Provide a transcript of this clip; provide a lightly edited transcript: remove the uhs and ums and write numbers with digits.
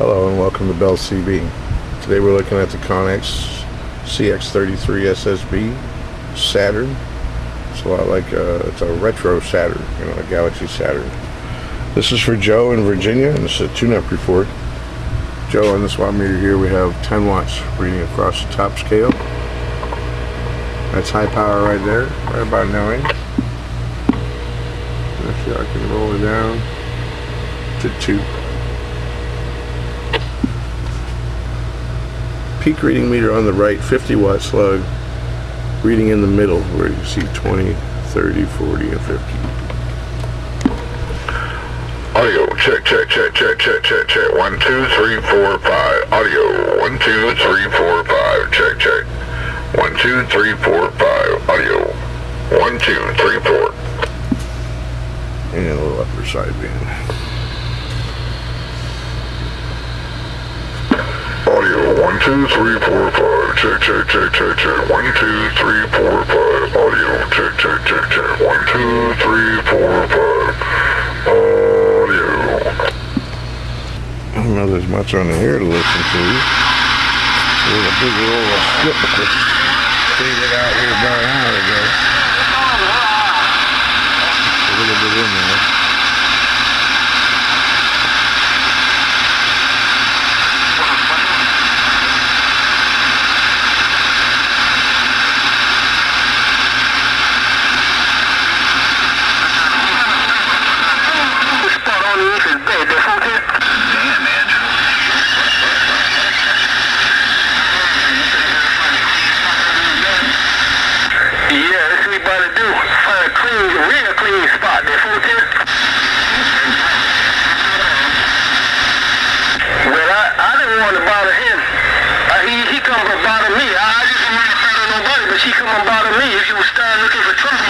Hello and welcome to Bell CB. Today we're looking at the Connex CX-33 SSB Saturn. It's a lot like it's a retro Saturn, a Galaxy Saturn. This is for Joe in Virginia, and this is a tune-up report. Joe, on this watt meter here we have 10 watts reading across the top scale. That's high power right there, right about 9. Actually, I can roll it down to 2. Peak reading meter on the right, 50 watt slug. Reading in the middle where you see 20, 30, 40, and 50. Audio check, check, check, check, check, check, check. 1, 2, 3, 4, 5. Audio 1, 2, 3, 4, 5. Check, check. 1, 2, 3, 4, 5. Audio 1, 2, 3, 4. And a little upper side band. Audio 1, 2, 3, 4, 5. Check, check, check, check, check. 1, 2, 3, 4, 5. Audio check, check, check, check. 1, 2, 3, 4, 5. Audio. I don't know there's much on here to listen to. There's a big roll of skip that faded out here about an hour ago. A little bit in there. He come and bother me. I just didn't want to bother nobody, but she come and bother me. If you was starting looking for trouble,